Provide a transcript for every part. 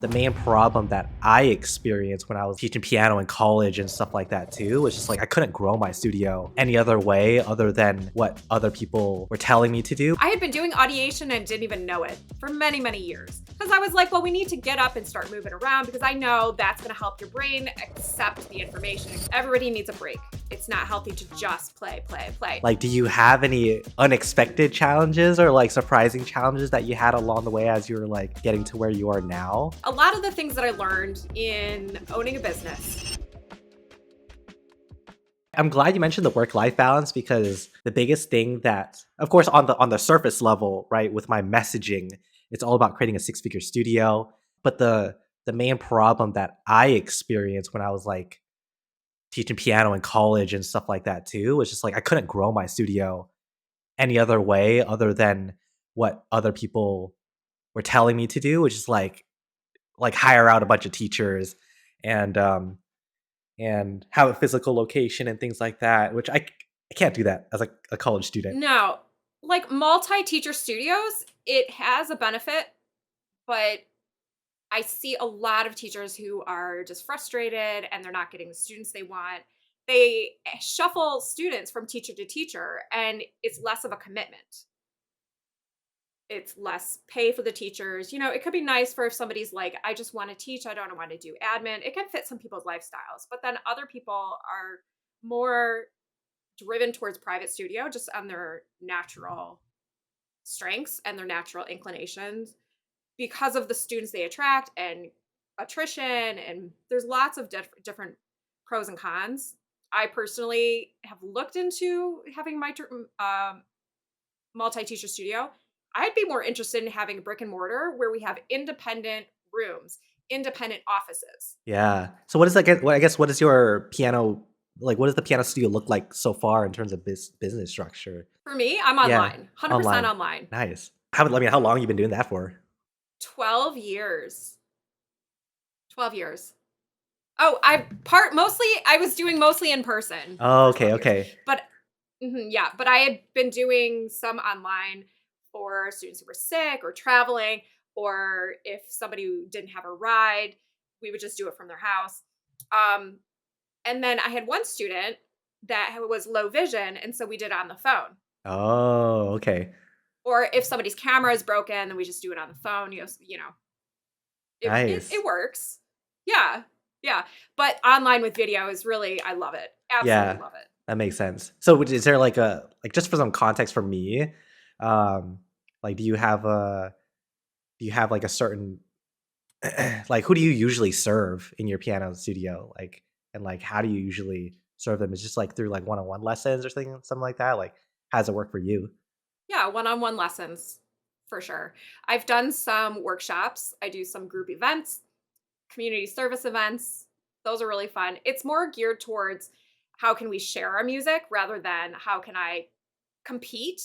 The main problem that I experienced when I was teaching piano in college and stuff like that too was just like I couldn't grow my studio any other way other than what other people were telling me to do. I had been doing audiation and didn't even know it for many, many years. Because I was like, well, we need to get up and start moving around because I know that's gonna help your brain accept the information. Everybody needs a break. It's not healthy to just play, play, play. Like, do you have any unexpected challenges or like surprising challenges that you had along the way as you were like getting to where you are now? A lot of the things that I learned in owning a business. I'm glad you mentioned the work-life balance because the biggest thing that, of course, on the surface level, right, with my messaging, it's all about creating a six-figure studio. But the main problem that I experienced when I was like teaching piano in college and stuff like that too was just like I couldn't grow my studio any other way other than what other people were telling me to do, which is like hire out a bunch of teachers and have a physical location and things like that, which I can't do that as a college student. No, like multi-teacher studios, it has a benefit, but I see a lot of teachers who are just frustrated and they're not getting the students they want. They shuffle students from teacher to teacher, and it's less of a commitment. It's less pay for the teachers. You know, it could be nice for if somebody's like, I just want to teach, I don't want to do admin. It can fit some people's lifestyles, but then other people are more driven towards private studio just on their natural strengths and their natural inclinations because of the students they attract and attrition, and there's lots of different pros and cons. I personally have looked into having my multi-teacher studio. I'd be more interested in having a brick and mortar where we have independent rooms, independent offices. Yeah. So what is that? I guess what is your piano like? What does the piano studio look like so far in terms of business structure? For me, I'm Yeah, online, 100% online. online. Nice. How long you been doing that for? 12 years. 12 years. Oh, I was doing mostly in person Oh, for okay, 12 years. okay. But yeah, but I had been doing some online for students who were sick or traveling, or if somebody who didn't have a ride, we would just do it from their house. Um, and then I had one student that was low vision, and so we did it on the phone. Oh, okay. Or if somebody's camera is broken, then we just do it on the phone. You know, it Nice. works. Yeah, yeah. But online with video is really, I love it. Absolutely Yeah, love it. that makes sense. So is there like just for some context for me, um, like do you have like a certain like who do you usually serve in your piano studio? Like and like how do you usually serve them? Is just like through like one-on-one lessons or something like that? Like how does it work for you? Yeah, one-on-one lessons for sure. I've done some workshops. I do some group events, community service events. Those are really fun. It's more geared towards how can we share our music rather than how can I compete,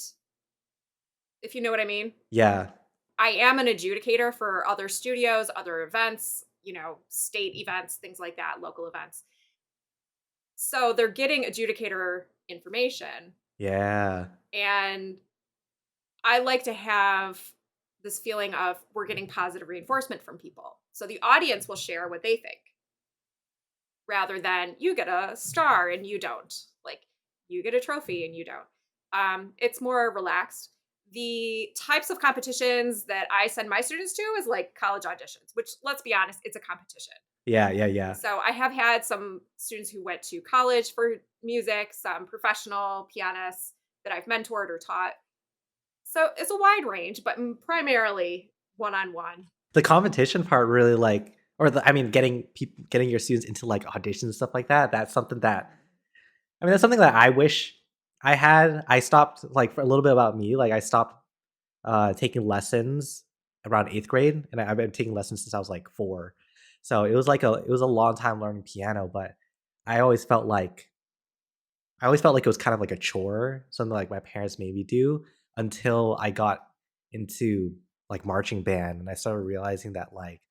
if you know what I mean. Yeah. I am an adjudicator for other studios, other events, state events, things like that, local events. So they're getting adjudicator information. Yeah. And I like to have this feeling of we're getting positive reinforcement from people. So the audience will share what they think rather than you get a star and you don't. Like you get a trophy and you don't. It's more relaxed. The types of competitions that I send my students to is like college auditions, which let's be honest, it's a competition. Yeah, yeah, yeah. So I have had some students who went to college for music, some professional pianists that I've mentored or taught. So it's a wide range, but primarily one-on-one. The competition part really like or the I mean getting your students into like auditions and stuff like that, that's something that that's something that I wish I had. I stopped like for a little bit about me, like I stopped taking lessons around 8th grade and I've been taking lessons since I was like 4. So it was a long time learning piano, but I always felt like it was kind of like a chore, something like my parents made me do until I got into like marching band and I started realizing that like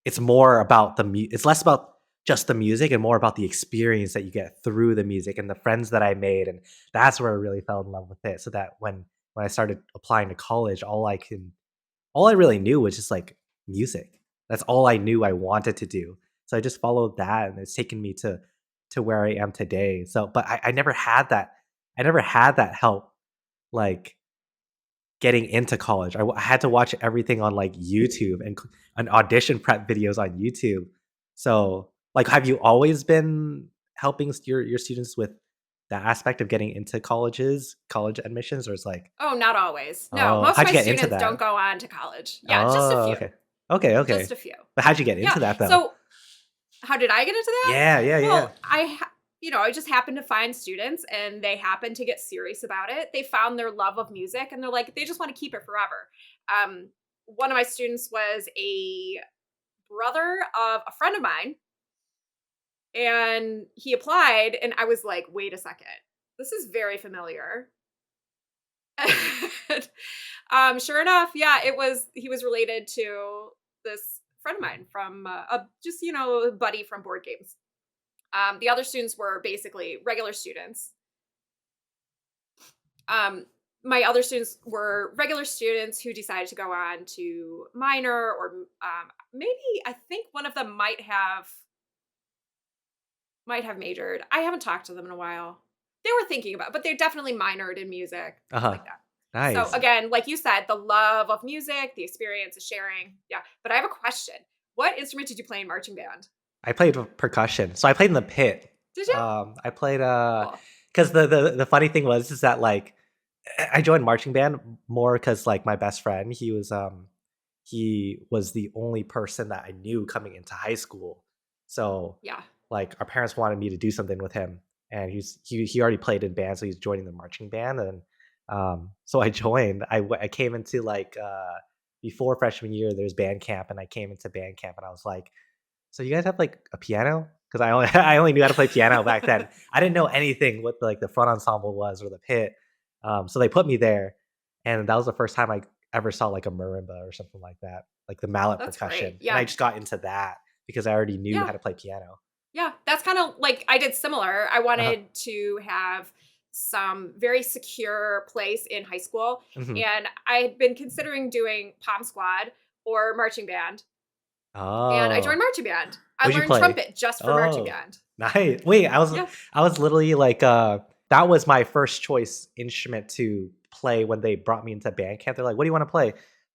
it's more about it's less about just the music and more about the experience that you get through the music and the friends that I made, and that's where I really fell in love with it. So that when I started applying to college, all I really knew was just like music. That's all I knew I wanted to do. So I just followed that, and it's taken me to where I am today. So, but I never had that. I never had that help, like getting into college. I had to watch everything on like YouTube and audition prep videos on YouTube. So, like, have you always been helping your students with that aspect of getting into college admissions, or it's like, Oh, not always. No, oh, most of how'd my you get into students that? don't go on to college. Yeah, just a Oh, few. okay, okay, Just okay. a few. But how'd you get Yeah. into that though? So, how did I get into that? Yeah, yeah, yeah, yeah. Well, I just happened to find students and they happened to get serious about it. They found their love of music and they're like, they just want to keep it forever. One of my students was a brother of a friend of mine and he applied and I was like, wait a second. This is very familiar. Sure enough, yeah, he was related to this friend of mine from a just, a buddy from board games. The other students were basically regular students. Um, my other students were regular students who decided to go on to minor, or maybe I think one of them might have majored. I haven't talked to them in a while. They were thinking about, but they definitely minored in music, things Uh-huh. like that. So Nice. again, like you said, the love of music, the experience of sharing. Yeah. But I have a question. What instrument did you play in marching band? I played percussion. So I played in the pit. Did you? I played Cool. because the funny thing was is that like I joined marching band more because like my best friend, he was the only person that I knew coming into high school. So Yeah. like our parents wanted me to do something with him, and he already played in band, so he's joining the marching band, and so I joined. I came into like before freshman year, there's band camp, and I came into band camp, and I was like, so you guys have like a piano? Because I only I only knew how to play piano back then. I didn't know anything what like the front ensemble was or the pit. So they put me there, and that was the first time I ever saw like a marimba or something like that, like the mallet That's great. percussion. And I Yeah. just got into that because I already knew Yeah. how to play piano. Yeah, that's kind of like I did similar. I Uh-huh. wanted to have some very secure place in high school, Mhm. and I had been considering doing pom squad or marching band, and I joined Oh, marching band. I what'd you learned play? trumpet just for marching Oh, band. nice. Wait, Yeah, I was literally like that was my first choice instrument to play when they brought me into band camp. They're like, "What do you want to play?" I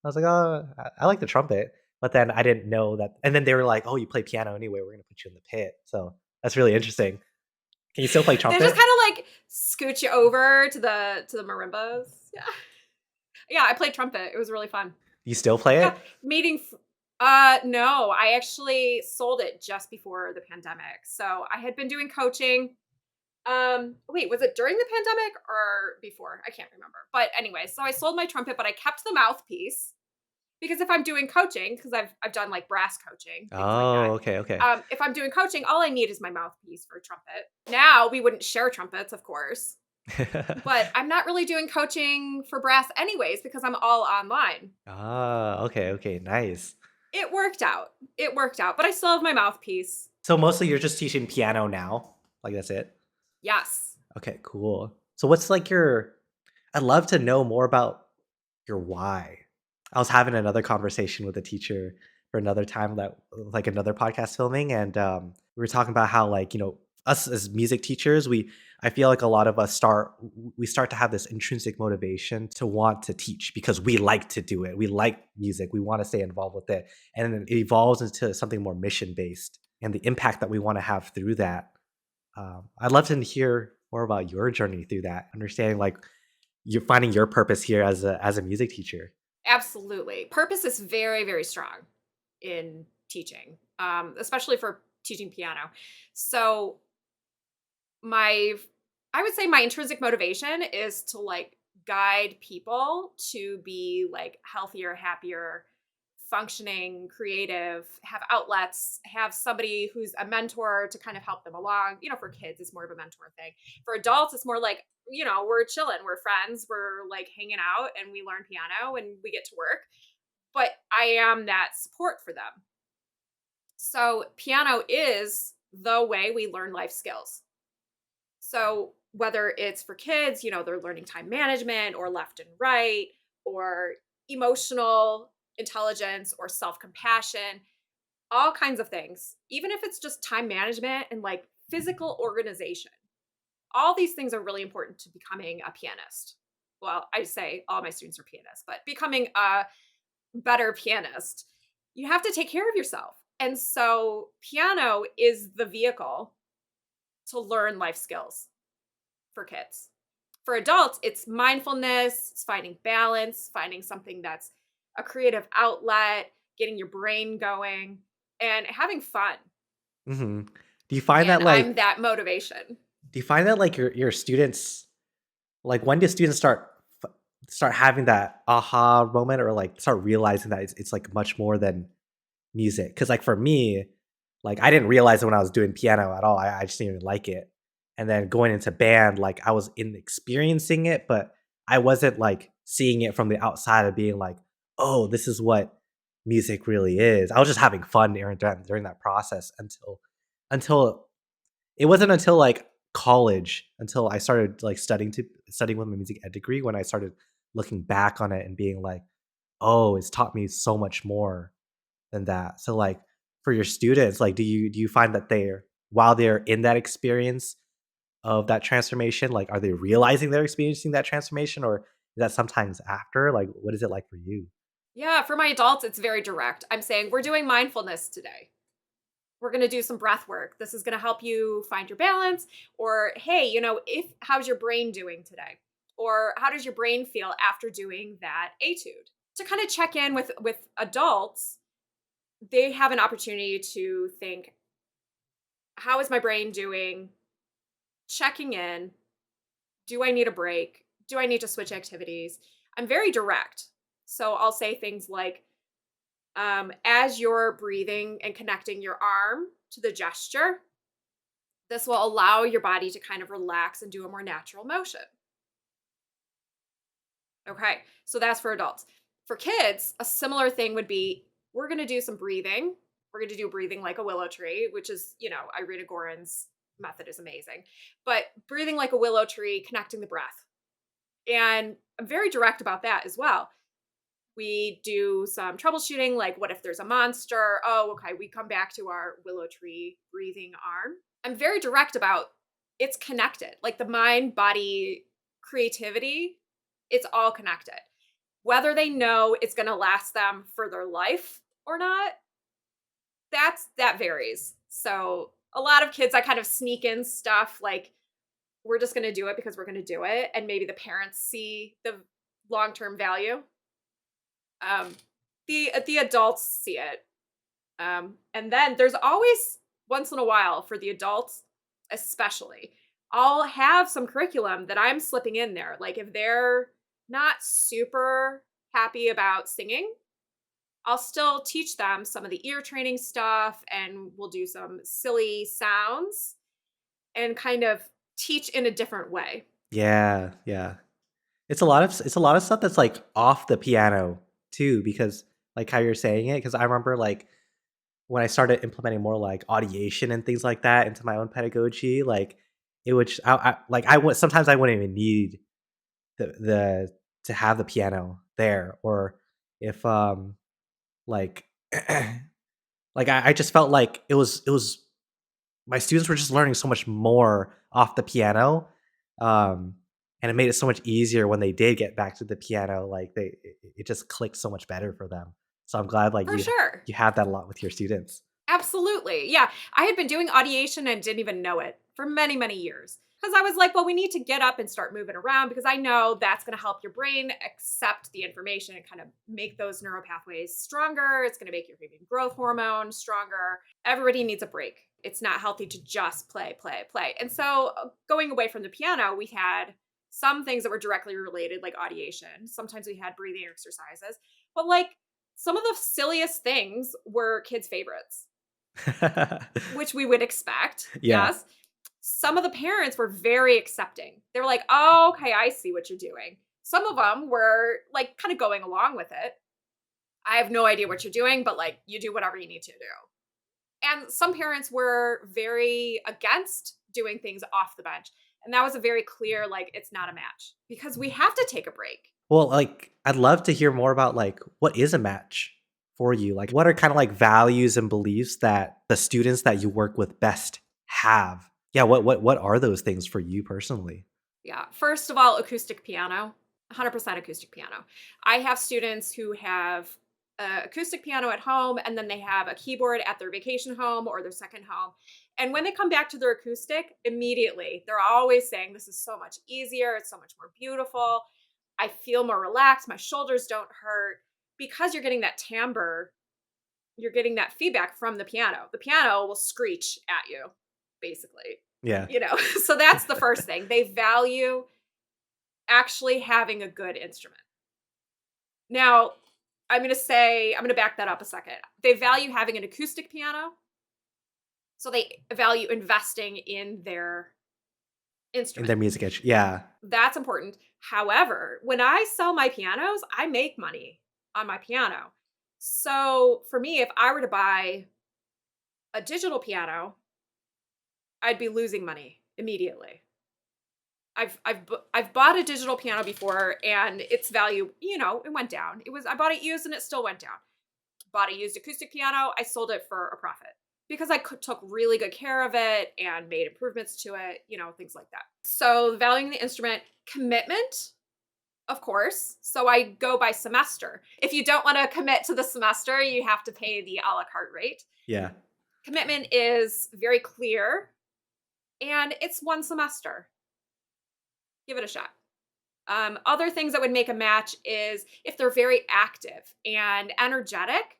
was like, "Oh, I like the trumpet." But then I didn't know that. And then they were like, "Oh, you play piano anyway. We're gonna put you in the pit." So that's really interesting. Can you still play they just trumpet? kind of like scoot you over to the marimbas. Yeah, yeah. I played trumpet. It was really fun. You still play Yeah, it? meeting. No, I actually sold it just before the pandemic. So I had been doing coaching. Wait, was it during the pandemic or before? I can't remember. But anyway, so I sold my trumpet, but I kept the mouthpiece because if I'm doing coaching, because I've done like brass coaching, things like that. Oh, okay, okay. If I'm doing coaching, all I need is my mouthpiece for trumpet. Now we wouldn't share trumpets, of course, but I'm not really doing coaching for brass anyways because I'm all online. Ah, okay, okay, nice. It worked out. It worked out, but I still have my mouthpiece. So mostly you're just teaching piano now? Like that's it? Yes. Okay, cool. So what's like your I'd love to know more about your why. I was having another conversation with a teacher for another time that like another podcast filming, and we were talking about how like, us as music teachers, I feel like a lot of us we start to have this intrinsic motivation to want to teach because we like to do it. We like music. We want to stay involved with it. And then it evolves into something more mission based and the impact that we want to have through that. I'd love to hear more about your journey through that, understanding like you're finding your purpose here as a music teacher. Absolutely. Purpose is very, very strong in teaching, especially for teaching piano. So my I would say my intrinsic motivation is to like guide people to be like healthier, happier, functioning, creative, have outlets, have somebody who's a mentor to kind of help them along. For kids, it's more of a mentor thing. For adults, it's more like, we're chilling, we're friends, we're like hanging out and we learn piano and we get to work. But I am that support for them. So, piano is the way we learn life skills. So whether it's for kids, they're learning time management or left and right or emotional. intelligence or self-compassion, all kinds of things. Even if it's just time management and like physical organization. All these things are really important to becoming a pianist. Well, I say all my students are pianists, but becoming a better pianist, you have to take care of yourself. And so, piano is the vehicle to learn life skills for kids. For adults, it's mindfulness, it's finding balance, finding something that's a creative outlet, getting your brain going, and having fun. Mhm. Do you find And that, I'm like that motivation. do you find that, like, your students like, when do students start having that aha moment or, like, start realizing that it's, like, much more than music? Because like, for me, like, I didn't realize it when I was doing piano at all, I just didn't even like it, and then going into band, like, I was in experiencing it, but I wasn't, like, seeing it from the outside of being like, "Oh, this is what music really is." I was just having fun during that process until it wasn't until, like, college, until I started, like, studying with my music ed degree when I started looking back on it and being like, "Oh, it's taught me so much more than that." So, like, for your students, like, do you find that while they're in that experience of that transformation, like, are they realizing they're experiencing that transformation, or is that sometimes after? Like, what is it like for you? Yeah, for my adults, it's very direct. I'm saying, we're doing mindfulness today. We're going to do some breath work. This is going to help you find your balance. Or, hey, if how's your brain doing today? Or how does your brain feel after doing that etude? To kind of check in with adults, they have an opportunity to think, how is my brain doing? Checking in. Do I need a break? Do I need to switch activities? I'm very direct. So I'll say things like, as you're breathing and connecting your arm to the gesture, this will allow your body to kind of relax and do a more natural motion. Okay, so that's for adults. For kids, a similar thing would be, we're going to do some breathing. We're going to do breathing like a willow tree, which is, Irina Gorin's method is amazing. But breathing like a willow tree, connecting the breath. And I'm very direct about that as well. We do some troubleshooting, like what if there's a monster? Oh, okay, we come back to our willow tree breathing arm. I'm very direct about, it's connected. Like the mind, body, creativity, it's all connected. Whether they know it's going to last them for their life or not, that varies. So, a lot of kids, I kind of sneak in stuff like, we're just going to do it because we're going to do it, and maybe the parents see the long-term value. Um, the adults see it. And then there's always, once in a while, for the adults, especially, I'll have some curriculum that I'm slipping in there. Like if they're not super happy about singing, I'll still teach them some of the ear training stuff, and we'll do some silly sounds and kind of teach in a different way. Yeah, yeah. It's a lot of stuff that's, like, off the piano too because, like, how you're saying it. Because I remember, like, when I started implementing more, like, audiation and things like that into my own pedagogy, like, it would j I like, I would sometimes I wouldn't even need the to have the piano there, or if, like like, I just felt like it was my students were just learning so much more off the piano, um, and it made it so much easier when they did get back to the piano, like, it just clicked so much better for them. So I'm glad, like, For sure. you have that a lot with your students. Absolutely. Yeah. I had been doing audiation and didn't even know it for many, many years. Because I was like, well, we need to get up and start moving around because I know that's going to help your brain accept the information and kind of make those neural pathways stronger. It's going to make your human growth hormone stronger. Everybody needs a break. It's not healthy to just play, play, play. And so, going away from the piano, we had some things that were directly related, like audiation. Sometimes we had breathing exercises, but like some of the silliest things were kids' favorites, which we would expect. Yeah. Yes. Some of the parents were very accepting. They were like, oh, okay, I see what you're doing. Some of them were like kind of going along with it. I have no idea what you're doing, but like you do whatever you need to do. And some parents were very against doing things off the bench. And that was a very clear, like, it's not a match because we have to take a break. Well, like, I'd love to hear more about, like, what is a match for you? Like, what are kinda, like, values and beliefs that the students that you work with best have? Yeah, what are those things for you personally? Yeah. First of all, acoustic piano, 100% acoustic piano. I have students who have a acoustic piano at home and then they have a keyboard at their vacation home or their second home. And when they come back to their acoustic, immediately they're always saying, "This is so much easier. It's so much more beautiful. I feel more relaxed. My shoulders don't hurt." Because you're getting that timbre, you're getting that feedback from the piano. The piano will screech at you, basically. Yeah. So that's the first thing. They value actually having a good instrument. Now, I'm going to back that up a second. They value having an acoustic piano, so they value investing in their In instrument. their music yeah. That's important. However, when I sell my pianos, I make money on my piano. So for me, if I were to buy a digital piano, I'd be losing money immediately. I've bought a digital piano before and its value, it went down. I bought it used and it still went down. Bought a used acoustic piano, I sold it for a profit because took really good care of it and made improvements to it, things like that. So, valuing the instrument, commitment, of course. So, I go by semester. If you don't want to commit to the semester, you have to pay the a la carte rate. Yeah. Commitment is very clear and it's one semester. Give it a shot. Other things that would make a match is if they're very active and energetic.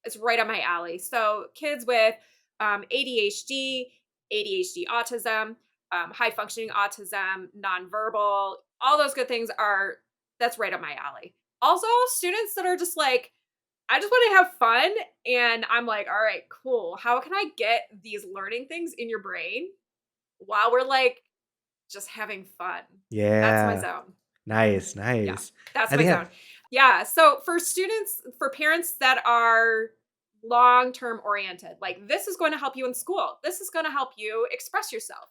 It's right on my alley. So kids with ADHD, ADHD autism, high functioning autism, nonverbal, all those good things that's right up my alley. Also, students that are just like, I just want to have fun. And I'm like, all right, cool. How can I get these learning things in your brain while we're like just having fun? That's my Yeah. zone. Nice, Yeah, nice. that's I my think zone. Yeah, so for parents that are long-term oriented, like this is going to help you in school. This is going to help you express yourself.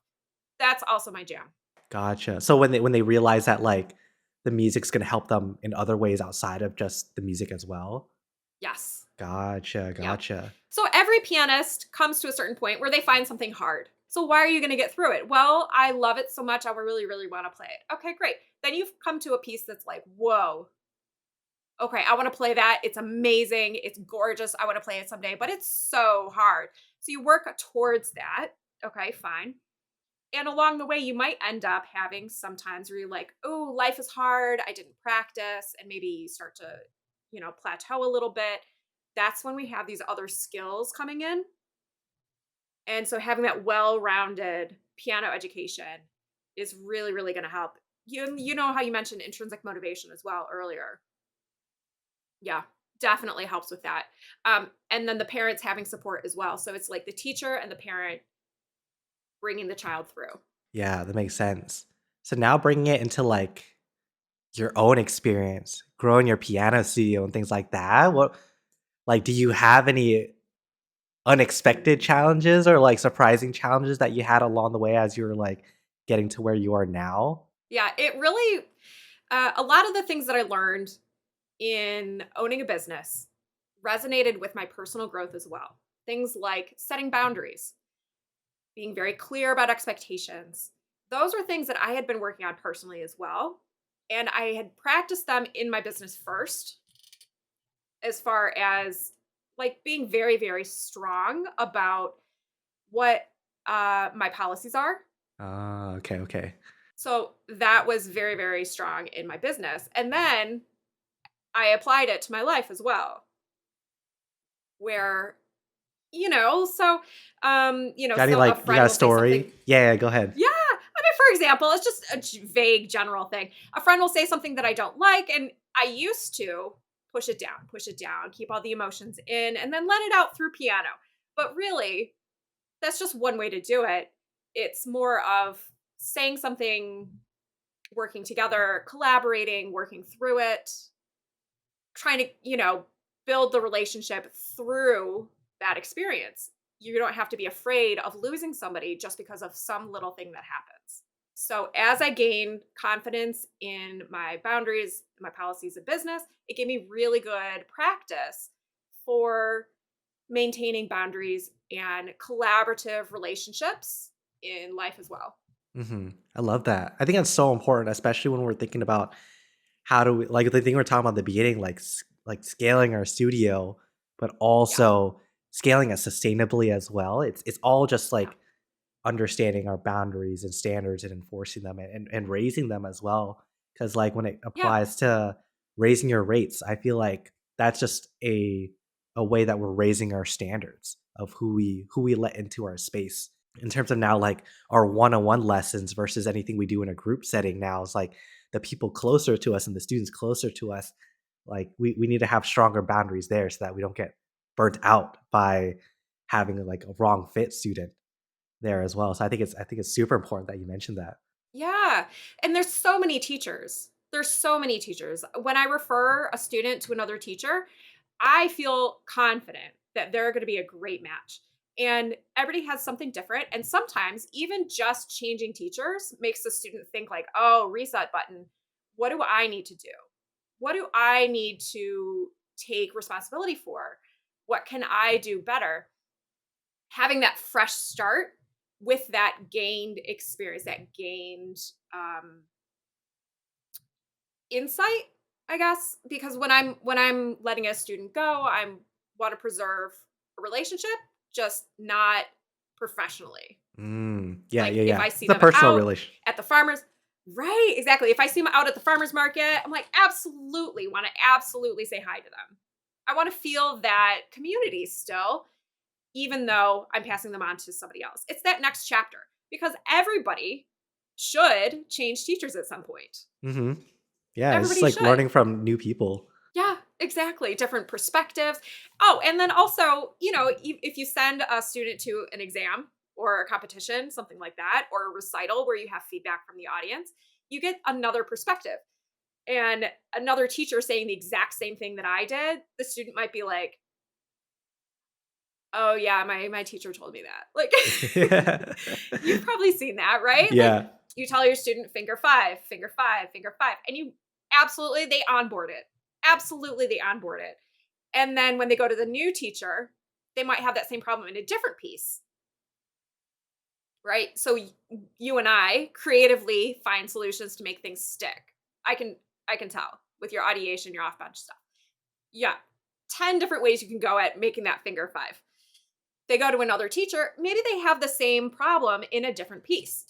That's also my jam. gotcha. So when they realize that, like, the music's gonna help them in other ways outside of just the music as well? Yes. Gotcha, Yep. gotcha. So every pianist comes to a certain point where they find something hard. So why are you going to get through it? Well, I love it so much I really really want to play it. Okay, great. Then you've come to a piece that's like, "Whoa, okay, I want to play that. It's amazing. It's gorgeous. I want to play it someday, but it's so hard." So you work towards that. Okay, fine. And along the way, you might end up having sometimes where you're like, "Oh, life is hard. I didn't practice." And maybe you start to, plateau a little bit. That's when we have these other skills coming in. And so having that well rounded piano education is really, really going to help. You know how you mentioned intrinsic motivation as well earlier. Yeah, definitely helps with that. And then the parents having support as well. So it's like the teacher and the parent bringing the child through. Yeah, that makes sense. So now bringing it into, like, your own experience, growing your piano studio and things like that, do you have any unexpected challenges or, like, surprising challenges that you had along the way as you were, like, getting to where you are now? Yeah, it really, a lot of the things that I learned in owning a business resonated with my personal growth as well. Things like setting boundaries, being very clear about expectations. Those were things that I had been working on personally as well. And I had practiced them in my business first, as far as like being very, very strong about what my policies are. Ah, okay, okay. So that was very, very strong in my business. And then I applied it to my life as well, where, Got any, so a like, you got friend a will say something. story? Yeah, go ahead. Yeah. I mean, for example, it's just a vague general thing. A friend will say something that I don't like, and I used to push it down, keep all the emotions in, and then let it out through piano. But really, that's just one way to do it. It's more of saying something, working together, collaborating, working through it, trying to, build the relationship through that experience. You don't have to be afraid of losing somebody just because of some little thing that happens. So as I gained confidence in my boundaries, my policies of business, it gave me really good practice for maintaining boundaries and collaborative relationships in life as well. I love that. I think that's so important, especially when we're thinking about how do we like the thing we're talking about at the beginning, like like scaling our studio, but Yeah. also scaling it sustainably as well. It's all just Yeah. like understanding our boundaries and standards and enforcing them and raising them as well. Because like when it Yeah. applies to raising your rates, I feel like that's just a way that we're raising our standards of who we let into our space. In terms of now like our one-on-one lessons versus anything we do in a group setting now is like the people closer to us and the students closer to us, like we need to have stronger boundaries there so that we don't get burnt out by having like a wrong fit student there as well. So I think it's super important that you mentioned that. Yeah. And there's so many teachers. There's so many teachers. When I refer a student to another teacher, I feel confident that they're going to be a great match. And everybody has something different. And sometimes even just changing teachers makes the student think like, oh, reset button. What do I need to do? What do I need to take responsibility for? What can I do better? Having that fresh start with that gained experience, that gained um, insight, I guess, because when I'm letting a student go, I'm want to preserve a relationship, just not professionally. Yeah, Like yeah, if yeah. I It's see a them personal out relation. at the farmers, right? Exactly. If I see them out at the farmers market, I'm like, absolutely want to absolutely say hi to them. I want to feel that community still, even though I'm passing them on to somebody else. It's that next chapter because everybody should change teachers at some point. hmm Yeah, it's just Everybody like should. learning from new people. Yeah, exactly. Different perspectives. Oh, and then also, if you send a student to an exam or a competition, something like that, or a recital where you have feedback from the audience, you get another perspective. And another teacher saying the exact same thing that I did, the student might be like, "Oh yeah, my teacher told me that." Like you've probably seen that, right? Like Yeah. you tell your student finger five, finger five, finger five, and you absolutely they onboard it. Absolutely they onboard it. And then when they go to the new teacher, they might have that same problem in a different piece, right? So you and I creatively find solutions to make things stick. I can I can tell with your ideation, your off bench stuff. Yeah. 10 different ways you can go at making that finger five. They go to another teacher, maybe they have the same problem in a different piece.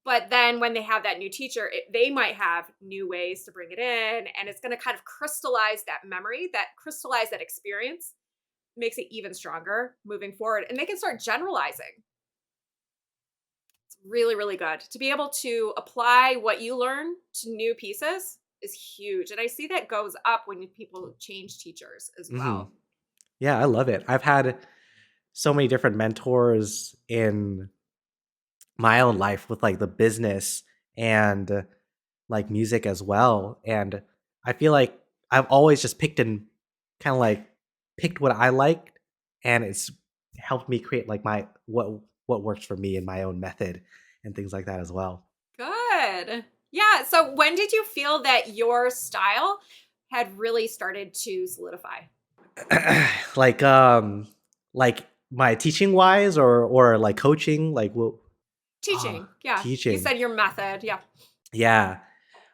But then when they have that new teacher, they might have new ways to bring it in, and it's going to kind of crystallize that memory, that crystallize that experience, makes it even stronger moving forward. And they can start generalizing. It's really, really good to be able to apply what you learn to new pieces is huge. And I see that goes up when people change teachers as hmm well. Yeah, I love it. I've had so many different mentors in my own life with like the business and like music as well. And I feel like I've always just picked and kind of like picked what I liked, and it's helped me create like my what works for me and my own method and things like that as well. Good. Yeah. So when did you feel that your style had really started to solidify? like like my teaching wise or like coaching like what Teaching. Yeah. You teaching. said your method. Yeah. Yeah.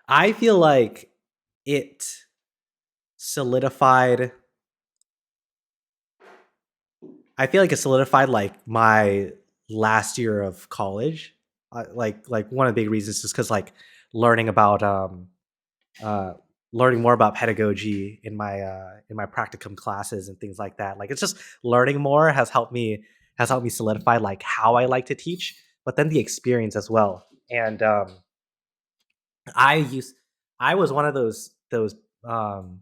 I feel like it solidified I feel like it solidified like my last year of college. Like one of the big reasons is because like learning about uh learning more about pedagogy in my practicum classes and things like that. Like it's just learning more has helped me solidify like how I like to teach, but then the experience as well. And I used I was one of those um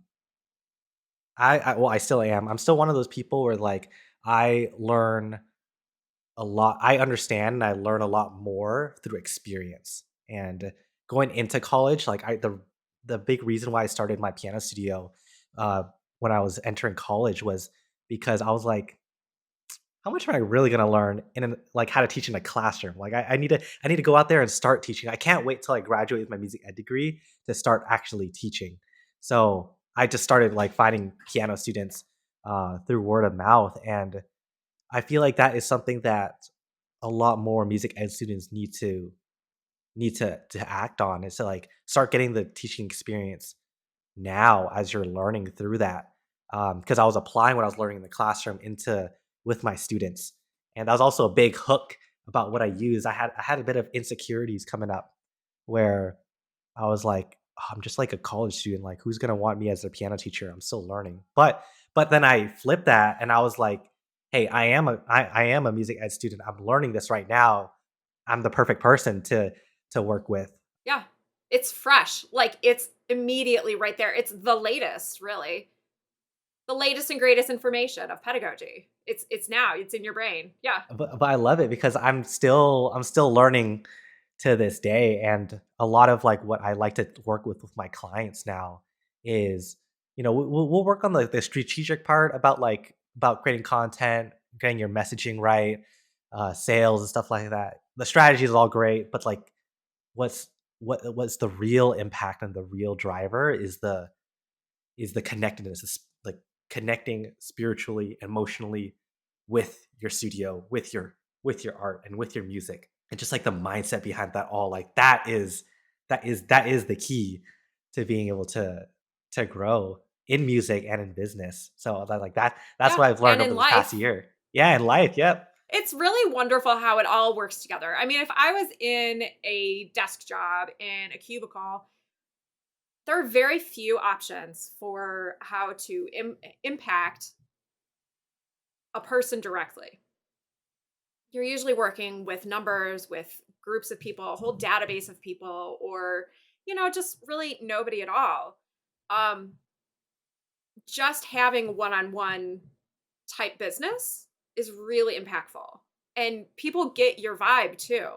I well I still am. I'm still one of those people where like I learn a lot. I understand and I learn a lot more through experience. And going into college, like the big reason why I started my piano studio uh when I was entering college was because I was like how much am I really gonna learn like how to teach in a classroom? Like I need to go out there and start teaching. I can't wait till I graduate with my music ed degree to start actually teaching. So I just started like finding piano students through word of mouth, and I feel like that is something that a lot more music ed students need to act on, is to like start getting the teaching experience now as you're learning through that. Because I was applying what I was learning in the classroom into with my students, and that was also a big hook about what I use. I had a bit of insecurities coming up where I was like, "Oh, I'm just like a college student. Like, who's gonna want me as a piano teacher? I'm still learning." But then I flipped that, and I was like, "Hey, I am a music ed student. I'm learning this right now. I'm the perfect person to work with." Yeah. It's fresh. Like it's immediately right there. It's the latest, really. The latest and greatest information of pedagogy. It's now. It's in your brain. Yeah. But I love it because I'm still learning to this day, and a lot of like what I like to work with my clients now is, we'll work on the strategic part about like about creating content, getting your messaging right, sales and stuff like that. The strategy is all great, but like what's what's the real impact and the real driver is the connectedness, like connecting spiritually, emotionally with your studio, with your art and with your music. And just like the mindset behind that all, like that is the key to being able to grow in music and in business. So that's Yeah. what I've learned And over in this past life, year. Yeah, in life, yep. it's really wonderful how it all works together. I mean, if I was in a desk job in a cubicle, there are very few options for how to impact a person directly. You're usually working with numbers, with groups of people, a whole database of people, or, just really nobody at all. Um, just having one on one type business is really impactful. And people get your vibe too.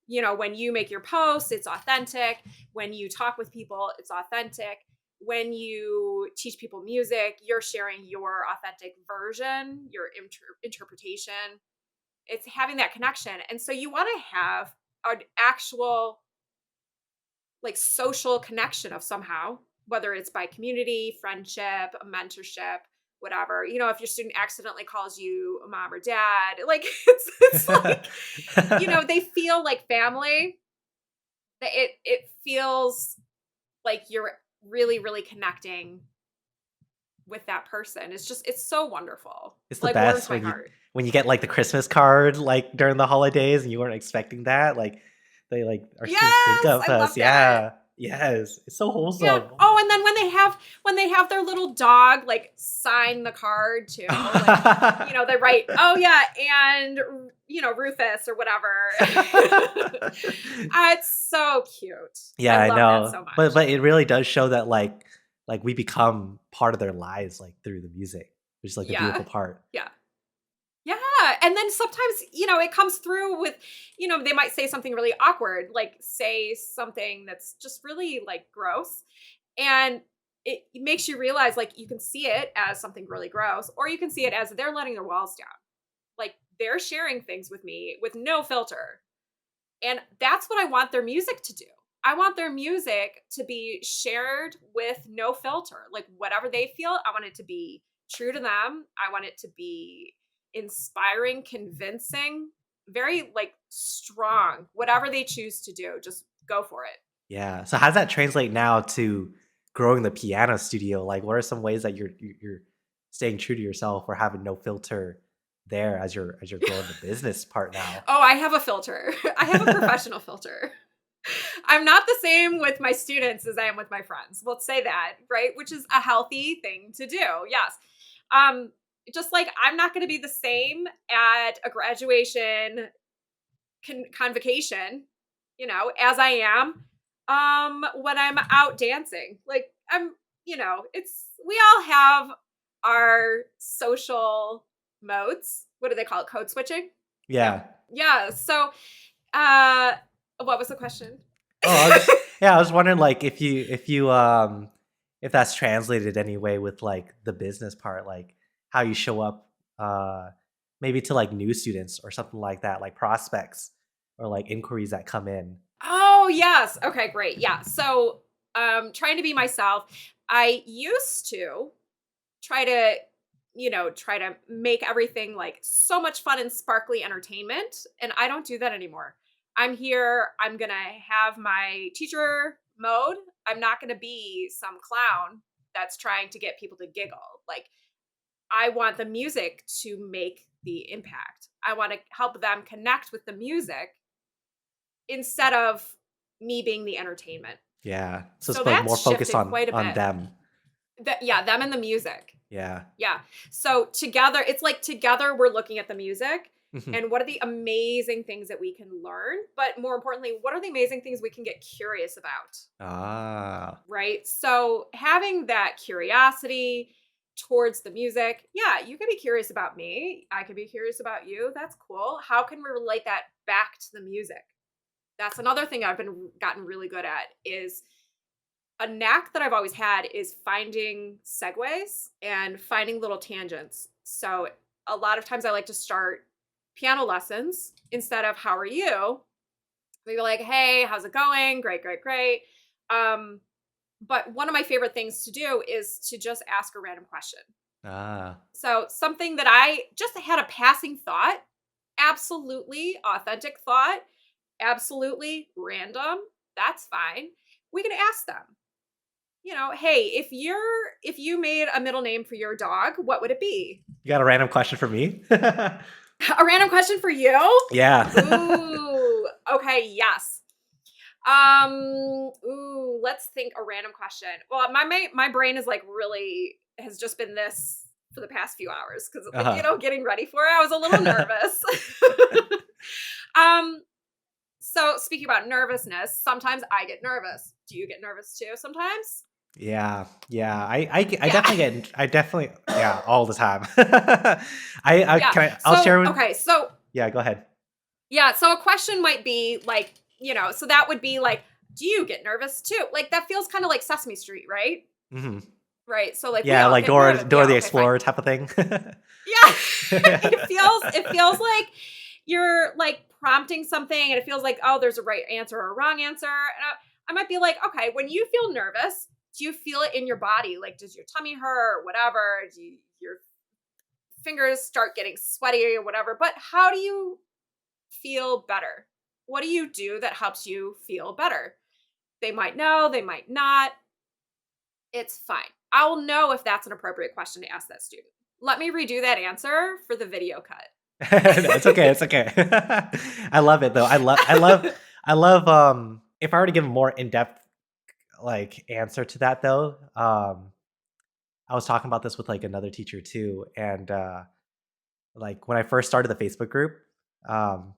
When you make your posts, it's authentic. When you talk with people, it's authentic. When you teach people music, you're sharing your authentic version, your interpretation. It's having that connection. And so you want to have an actual like social connection of somehow, whether it's by community, friendship, a mentorship, whatever. If your student accidentally calls you a mom or dad, like it's like, they feel like family. That it feels like you're really, really connecting with that person. It's so wonderful. It's the Like warms best my heart. when you get like the Christmas card like during the holidays and you weren't expecting that. Like they like our students think Yes, of I love us. that. Yeah. Yes. It's so Yeah. wholesome. Oh, and then when they have their little dog like sign the card too, like they write, "Oh yeah, and Rufus or whatever." It's so cute. I Yeah, I love that know. so much. But it really does show that like we become part of their lives like through the music, which is like the beautiful Yeah. part. Yeah. Yeah, and then sometimes, it comes through with, they might say something really awkward, like say something that's just really like gross. And it makes you realize like you can see it as something really gross, or you can see it as they're letting their walls down. Like they're sharing things with me with no filter. And that's what I want their music to do. I want their music to be shared with no filter. Like whatever they feel, I want it to be true to them. I want it to be inspiring, convincing, very like strong. Whatever they choose to do, just go for it. Yeah. So how does that translate now to growing the piano studio? Like what are some ways that you're staying true to yourself or having no filter there as you're growing the business part now? Oh, I have a filter. I have a professional filter. I'm not the same with my students as I am with my friends. Let's say that, right? Which is a healthy thing to do. Yes. Um, just like I'm not going to be the same at a graduation convocation, as I am when I'm out dancing. Like it's we all have our social modes. What do they call it? Code switching? Yeah. Yeah. Yeah. So uh what was the question? Oh, I was just yeah, I was wondering like if that's translated anyway with like the business part, like how you show up uh maybe to like new students or something like that, like prospects or like inquiries that come in. Oh, yes. Okay, great. Yeah. So, trying to be myself. I used to try to, try to make everything like so much fun and sparkly entertainment. And I don't do that anymore. I'm here. I'm going to have my teacher mode. I'm not going to be some clown that's trying to get people to giggle. Like, I want the music to make the impact. I want to help them connect with the music instead of me being the entertainment. Yeah. So So it's like more that's focused shifted quite a on bit. them. Yeah, them and the music. Yeah. Yeah. So together, it's like together we're looking at the music Mhm. and what are the amazing things that we can learn, but more importantly, what are the amazing things we can get curious about, Ah. right? So having that curiosity towards the music, yeah, you can be curious about me. I can be curious about you. That's cool. How can we relate that back to the music? That's another thing I've been gotten really good at is a knack that I've always had is finding segues and finding little tangents. So a lot of times I like to start piano lessons instead of how are you? Maybe like, hey, how's it going? Great, great, great. Um, but one of my favorite things to do is to just ask a random question. Ah. So something that I just had a passing thought, absolutely authentic thought, absolutely random. That's fine. We can ask them, hey, if you made a middle name for your dog, what would it be? You got a random question for me? A random question for you? Yeah. Ooh, okay, yes. Let's think a random question. Well, my brain is like really has just been this for the past few hours because Uh-huh. getting ready for it, I was a little nervous. um, so speaking about nervousness, sometimes I get nervous. Do you get nervous too sometimes? Yeah, yeah. I Yeah. definitely get. I definitely, yeah, all the time. Yeah. I'll So, share with. okay. So, Yeah, go ahead. yeah. So, a question might be like, so that would be like, do you get nervous too? Like, that feels kind of like Sesame Street, right? Hmm. Right. So, like, we Yeah, all like get nervous. Dora Yeah. the Okay. Fine. Explorer type of thing. Yeah. it feels like you're like prompting something and it feels like, oh, there's a right answer or a wrong answer. And I might be like, okay, when you feel nervous, do you feel it in your body? Like, does your tummy hurt or whatever? Your fingers start getting sweaty or whatever? But how do you feel better? What do you do that helps you feel better? They might know, they might not. It's fine. I will know if that's an appropriate question to ask that student. Let me redo that answer for the video cut. No, it's okay. It's okay. I love it though. I love. If I were to give a more in depth like answer to that though, I was talking about this with like another teacher too, and like when I first started the Facebook group, um,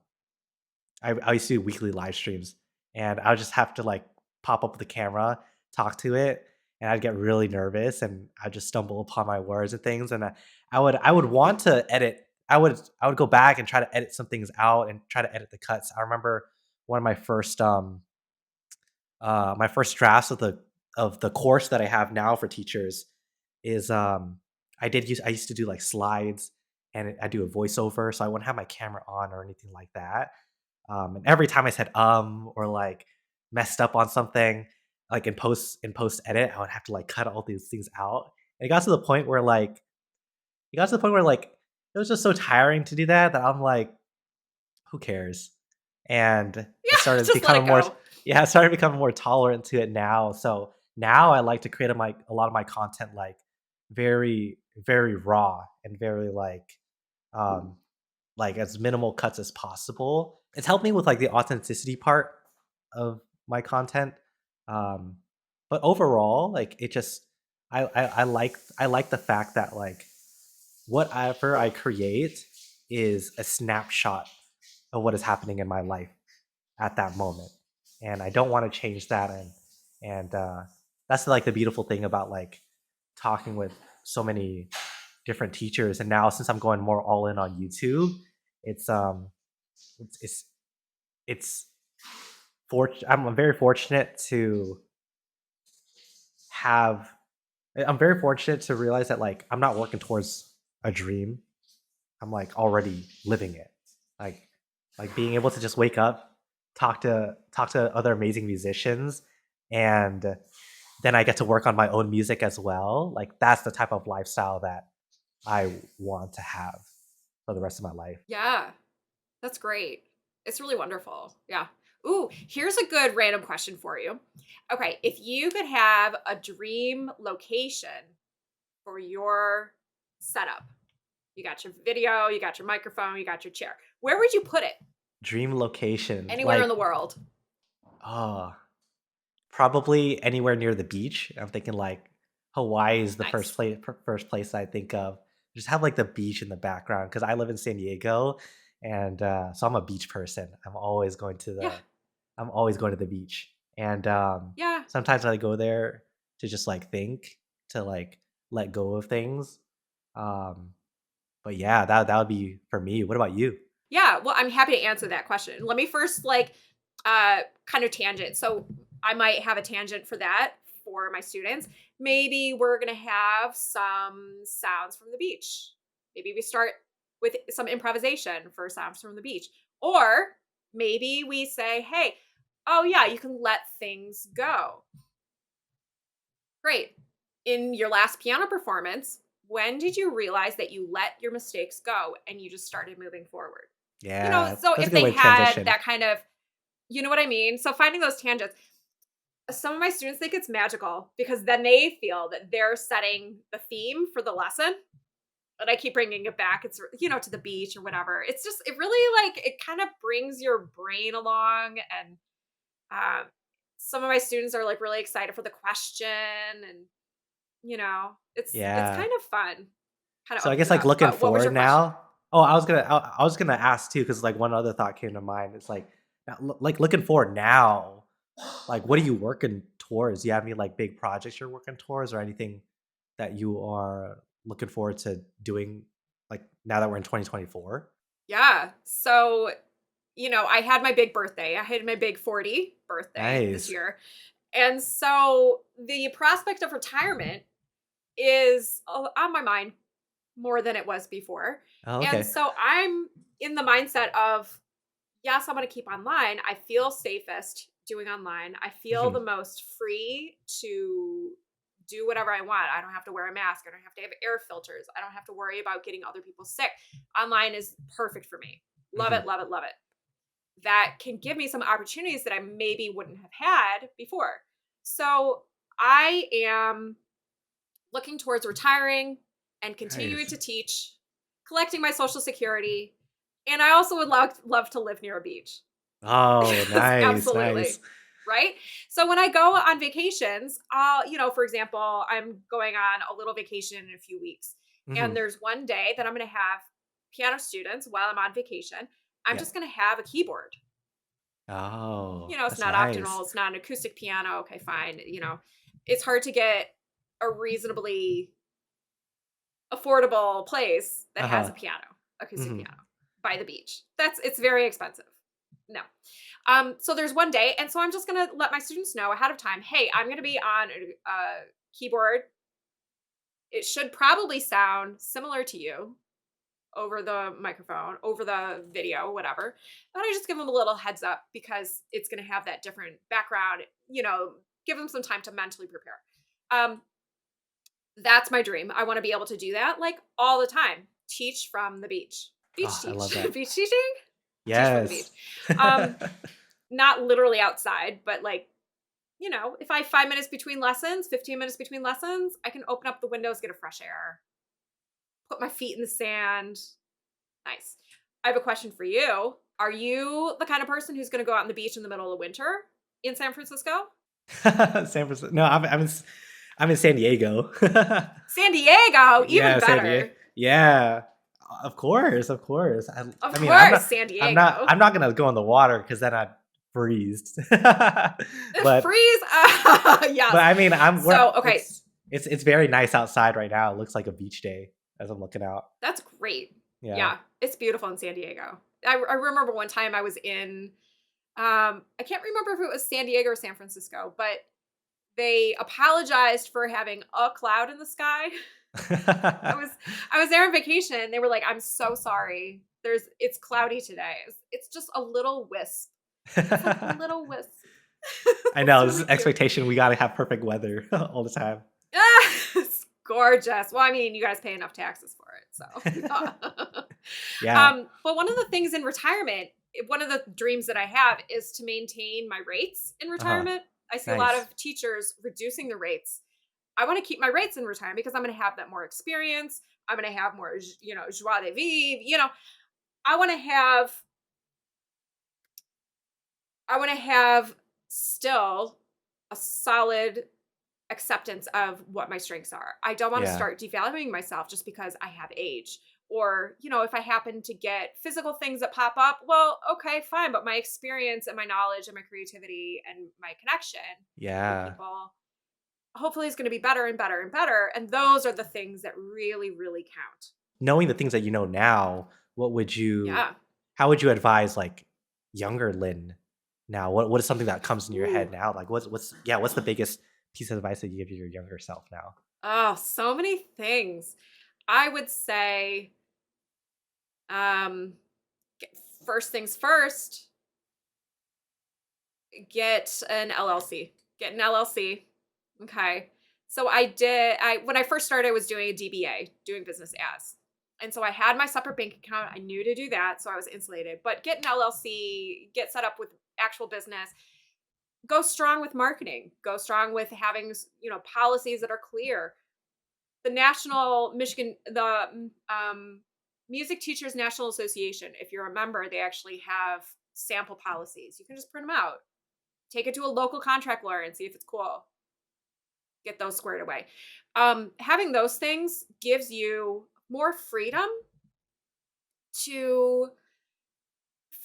I used to do weekly live streams, and I would just have to like pop up the camera, talk to it, and I'd get really nervous, and I'd just stumble upon my words and things, and I would want to edit. I would go back and try to edit some things out and try to edit the cuts. I remember one of my first drafts of the course that I have now for teachers is I used to do like slides and I do a voiceover, so I wouldn't have my camera on or anything like that. And every time I said or like messed up on something, like in post edit, I would have to like cut all these things out. And it got to the point where like it was just so tiring to do that that I'm like, who cares? And I Yeah, started just let it becoming more go. yeah, I started becoming more tolerant to it now. So now I like to create a lot of my content like very, very raw and very um like as minimal cuts as possible. It's helped me with like the authenticity part of my content. Um, but overall, like it just I like the fact that like whatever I create is a snapshot of what is happening in my life at that moment, and I don't want to change that. And that's like the beautiful thing about like talking with so many different teachers. And now since I'm going more all in on YouTube, it's it's it's, it's I'm very fortunate to have I'm very fortunate to realize that like I'm not working towards a dream. I'm like already living it. Like being able to just wake up, talk to other amazing musicians, and then I get to work on my own music as well. Like that's the type of lifestyle that I want to have for the rest of my life. Yeah, that's great. It's really wonderful. Yeah. Ooh, here's a good random question for you. Okay, if you could have a dream location for your setup, you got your video, you got your microphone, you got your chair. Where would you put it? Dream location, Anywhere in like the world. oh, probably anywhere near the beach. I'm thinking like Hawaii is the Nice. first place I think of. Just have like the beach in the background because I live in San Diego, and so I'm a beach person. Yeah. I'm always going to the beach, and Yeah. sometimes I go there to just like think, to like let go of things. Um, but yeah, that would be for me. What about you? Yeah, well, I'm happy to answer that question. Let me first kind of tangent. So I might have a tangent for that for my students. Maybe we're going to have some sounds from the beach. Maybe we start with some improvisation for sounds from the beach. Or maybe we say, "Hey, oh yeah, you can let things go." Great. In your last piano performance, when did you realize that you let your mistakes go and you just started moving forward? Yeah, So that's a if good they way to had transition. that kind of, you know what I mean? So finding those tangents. Some of my students think it's magical because then they feel that they're setting the theme for the lesson. And I keep bringing it back. It's, to the beach or whatever. It's just, it really it kind of brings your brain along. And um, some of my students are like really excited for the question. And, it's Yeah. kind of fun. Kind of So I opens guess it like up. looking But what was forward your question? now. Oh, I was gonna ask too because like one other thought came to mind. It's like like looking forward now. Like, what are you working towards? Do you have any like big projects you're working towards, or anything that you are looking forward to doing? Like now that we're in 2024. Yeah. So, I had my big birthday. I had my big 40 birthday this Nice. year. And so the prospect of retirement is on my mind more than it was before. Oh, And okay. so I'm in the mindset of, yes, I'm going to keep online. I feel safest doing online. I feel the Hmm. most free to do whatever I want. I don't have to wear a mask. I don't have to have air filters. I don't have to worry about getting other people sick. Online is perfect for me. Love Hmm. it, love it, love it. That can give me some opportunities that I maybe wouldn't have had before. So I am looking towards retiring and continuing Nice. to teach, collecting my social security, and I also would love to live near a beach. Oh, Yes, nice, absolutely. nice. Right? So when I go on vacations, for example, I'm going on a little vacation in a few weeks. And Hmm. there's one day that I'm going to have piano students while I'm on vacation. I'm Yeah. just going to have a keyboard. Oh, It's that's not nice. optional, it's not an acoustic piano. Okay, fine. It's hard to get a reasonably affordable place that Uh has huh. a piano, acoustic Hmm. piano by the beach. It's very expensive. No. So there's one day, and so I'm just gonna let my students know ahead of time. Hey, I'm gonna be on a keyboard. It should probably sound similar to you over the microphone, over the video, whatever. But I just give them a little heads up because it's gonna have that different background. Give them some time to mentally prepare. Um, that's my dream. I want to be able to do that like all the time. Teach from the beach. Beach Oh, I love teach. that. Beach teaching? Teach from the beach. Yes. Um, Not literally outside, but like, if I have 5 minutes between lessons, 15 minutes between lessons, I can open up the windows, get a fresh air, put my feet in the sand. Nice. I have a question for you. Are you the kind of person who's going to go out on the beach in the middle of winter in San Francisco? San Francisco. No, I'm in San Diego. San Diego, even Yeah, San Diego. better. Yeah, of course, of course. Of I mean, I'm course, not, San I'm not, Diego. I'm not gonna go in the water because then I'd freeze. but, Freeze. but Yes. I mean, So, okay, it's very nice outside right now. It looks like a beach day as I'm looking out. that's great. Yeah. Yeah, it's beautiful in San Diego. I remember one time I was in, I can't remember if it was San Diego or San Francisco, but they apologized for having a cloud in the sky. I was I was there on vacation. They were like, "I'm so sorry. It's cloudy today." It's just a little wisp. It's like a little wisp. I It's know, this really is cute. expectation, we gotta have perfect weather all the time. Ah, it's gorgeous. Well, I mean, you guys pay enough taxes for it, so. Yeah, But one of the things in retirement, one of the dreams that I have is to maintain my rates in uh-huh, retirement. I see a lot nice. of teachers reducing the rates. I want to keep my rates in retirement because I'm going to have that more experience. I'm going to have more, joie de vivre. I want to have, I want to have still a solid acceptance of what my strengths are. I don't want to Yeah, start devaluing myself just because I have age. Or, if I happen to get physical things that pop up, well, okay, fine. But my experience and my knowledge and my creativity and my connection with yeah. people hopefully is going to be better and better and better. And those are the things that really, really count. Knowing the things that you know now, what would you Yeah. how would you advise, like, younger Lynn now? What is something that comes in your head Ooh. now? Like, what's the biggest piece of advice that you give your younger self now? Oh, so many things. I would say, um, first things first, get an LLC. Get an LLC. Okay. So when I first started, I was doing a DBA, doing business as. And so I had my separate bank account. I knew to do that. So I was insulated. But get an LLC, get set up with actual business, go strong with marketing, go strong with having, policies that are clear. The National Michigan, the Music Teachers National Association, if you're a member, they actually have sample policies. You can just print them out, take it to a local contract lawyer and see if it's cool. Get those squared away. Having those things gives you more freedom to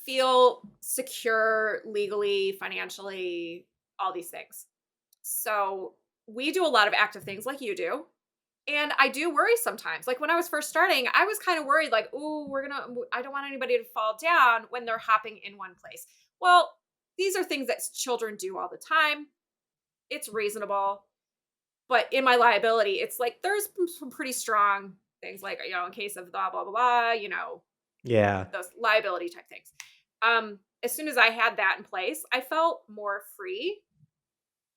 feel secure legally, financially, all these things. So we do a lot of active things like you do. And I do worry sometimes. Like when I was first starting, I was kind of worried, like, oh, I don't want anybody to fall down when they're hopping in one place. Well, these are things that children do all the time. It's reasonable. But in my liability, it's like there's some pretty strong things like, in case of blah, blah, blah, blah, Yeah. those liability type things. As soon as I had that in place, I felt more free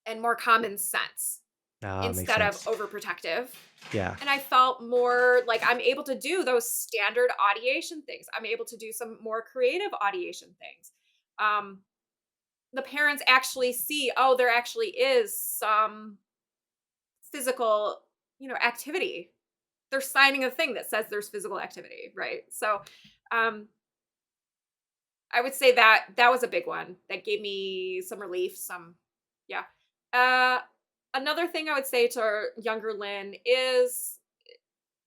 and more common sense Ah, makes instead of sense. overprotective. Yeah. And I felt more like I'm able to do those standard audiation things. I'm able to do some more creative audiation things. Um, the parents actually see, oh, there actually is some physical, activity. They're signing a thing that says there's physical activity, right? So, um, I would say that was a big one that gave me some relief. Yeah. Uh, Another thing I would say to younger Lynn is,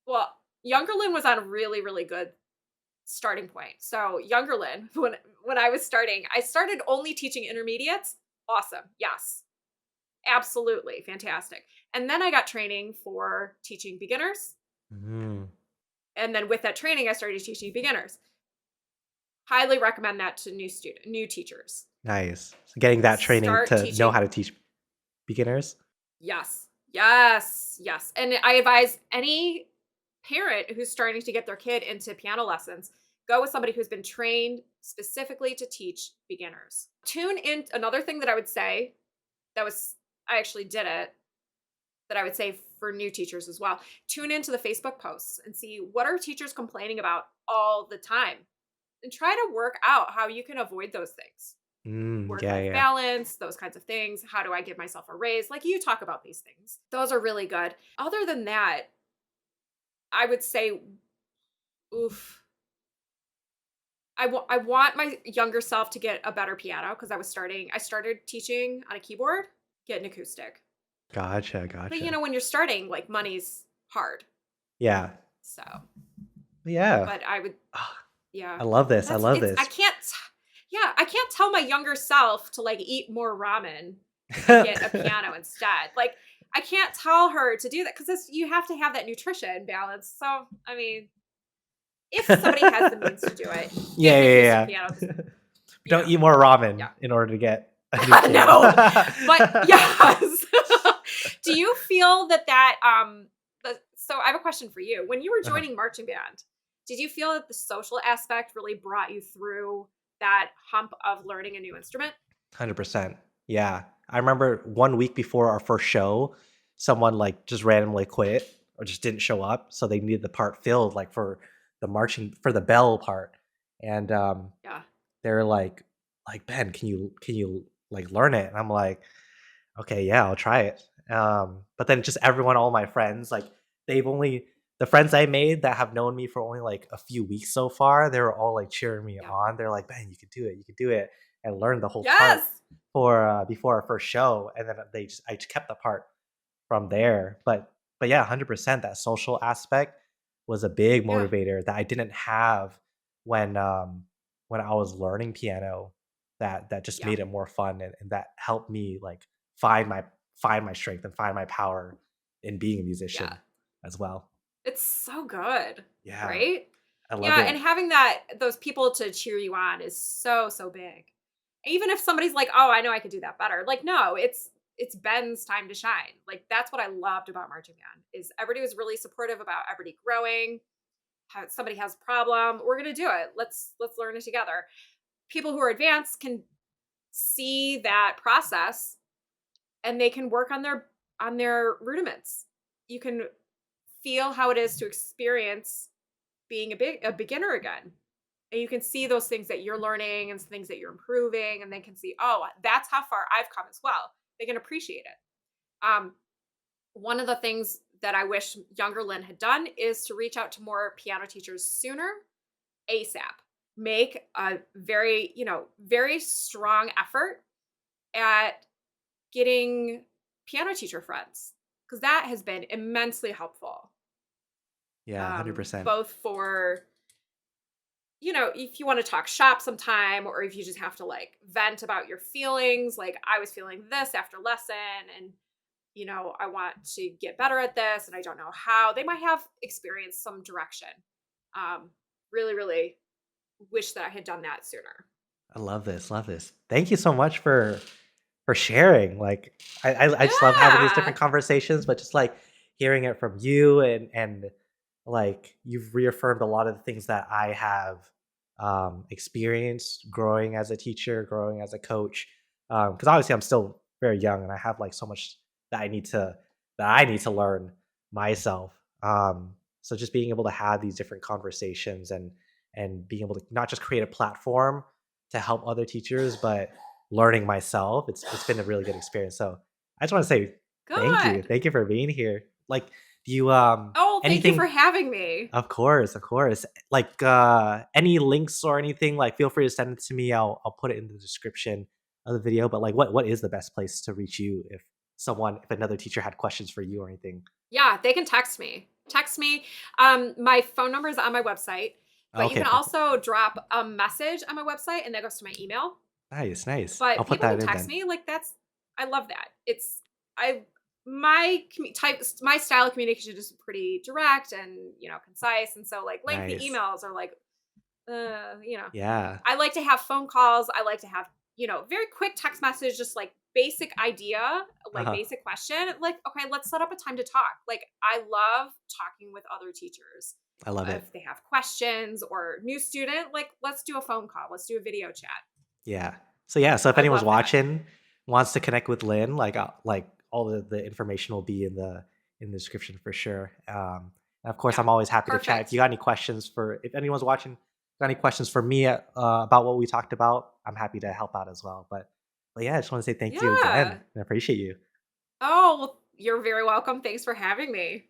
well, younger Lynn was on a really, really good starting point. So younger Lynn, when I was starting, I started only teaching intermediates. Awesome. Yes. Absolutely. Fantastic. And then I got training for teaching beginners. Mm, And then with that training, I started teaching beginners. Highly recommend that to new teachers. nice. So getting that training Start to know teaching. how to teach beginners? Yes. Yes. Yes. And I advise any parent who's starting to get their kid into piano lessons, go with somebody who's been trained specifically to teach beginners. Tune in. Another thing that I would say I actually did it, that I would say for new teachers as well. Tune into the Facebook posts and see what are teachers complaining about all the time and try to work out how you can avoid those things. Yeah, Work-life yeah. balance, those kinds of things. How do I give myself a raise? Like you talk about these things. Those are really good. Other than that, I would say, oof. I want my younger self to get a better piano because I started teaching on a keyboard, get an acoustic. Gotcha, But gotcha. when you're starting, like money's hard. Yeah. So, Yeah. but I would, Ah, yeah. I love this, I That's love it's I this. can't yeah, I can't tell my younger self to like eat more ramen and get a piano instead. Like I can't tell her to do that because you have to have that nutrition balance. So, I mean, if somebody has the means to do it, get Yeah, an yeah, acoustic yeah. piano. Don't eat more ramen Yeah. in order to get a new piano. No, but yes. Do you feel that So I have a question for you. When you were Uh-huh. joining marching band, did you feel that the social aspect really brought you through that hump of learning a new instrument? 100%. Yeah. I remember 1 week before our first show, someone, like, just randomly quit or just didn't show up, so they needed the part filled, like, for the bell part, and, Yeah. they're like, "Ben, can you, like, learn it?" And I'm like, "Okay, yeah, I'll try it." But then just everyone, all my friends, like, they've only the friends I made that have known me for only, like, a few weeks so far, they were all, like, cheering me Yeah. on. They're like, "Ben, you can do it, you can do it," and learn the whole part Yes. before our first show, and then I just kept the part from there. But yeah, 100% that social aspect was a big Yeah. motivator that I didn't have when, when I was learning piano that just Yeah. made it more fun and that helped me, like, find my find my strength and find my power in being a Yeah. musician as well. It's so good, Yeah, right? I love Yeah, and it. having those people to cheer you on is so, so big. Even if somebody's like, "Oh, I know I could do that better." Like, no, it's Ben's time to shine. Like, that's what I loved about marching band is everybody was really supportive about everybody growing. How somebody has a problem, we're gonna do it. Let's learn it together. People who are advanced can see that process and they can work on their rudiments. You can feel how it is to experience being a beginner again. And you can see those things that you're learning and things that you're improving, and they can see, oh, that's how far I've come as well. They can appreciate it. One of the things that I wish younger Lynn had done is to reach out to more piano teachers sooner, ASAP. Make a very, very strong effort at getting piano teacher friends because that has been immensely helpful. Yeah, 100%. Both for if you want to talk shop sometime or if you just have to like vent about your feelings, like I was feeling this after lesson and I want to get better at this and I don't know how. They might have experienced some direction. Um really really wish that I had done that sooner. I love this, love this. Thank you so much for sharing. Like, I just love having these Yeah. different conversations, but just, like, hearing it from you and, like, you've reaffirmed a lot of the things that I have, experienced growing as a teacher, growing as a coach. Because obviously I'm still very young and I have, like, so much that I need to learn myself. So just being able to have these different conversations and being able to not just create a platform to help other teachers, but learning myself. It's been a really good experience. So I just want to say thank you. Good. Thank you for being here. Like, do you Oh, thank you for anything having me. of course, of course. Like any links or anything, like feel free to send it to me. I'll put it in the description of the video. But like what is the best place to reach you if another teacher had questions for you or anything? Yeah, they can text me. Text me. My phone number is on my website, but you Okay, can perfect. also drop a message on my website and that goes to my email. Nice, nice. I'll But put people that can in text then. me, like, I love that. It's I my my style of communication is pretty direct and, concise, and so, like, lengthy Nice. emails are like, uh, you know. Yeah. I like to have phone calls, I like to have, very quick text message, just, like, basic idea, like, Uh-huh. basic question, like, "Okay, let's set up a time to talk." Like, I love talking with other teachers. I love it. If they have questions or new student, like, let's do a phone call, let's do a video chat. Yeah. So yeah, so if I anyone's love that. watching, wants to connect with Lynn, like all the information will be in the description for sure. And of course, Yeah. I'm always happy to chat. Perfect. If anyone's watching, got any questions for me about what we talked about, I'm happy to help out as well. But yeah, I just want to say thank you again Yeah. and I appreciate you. Oh, well, you're very welcome. Thanks for having me.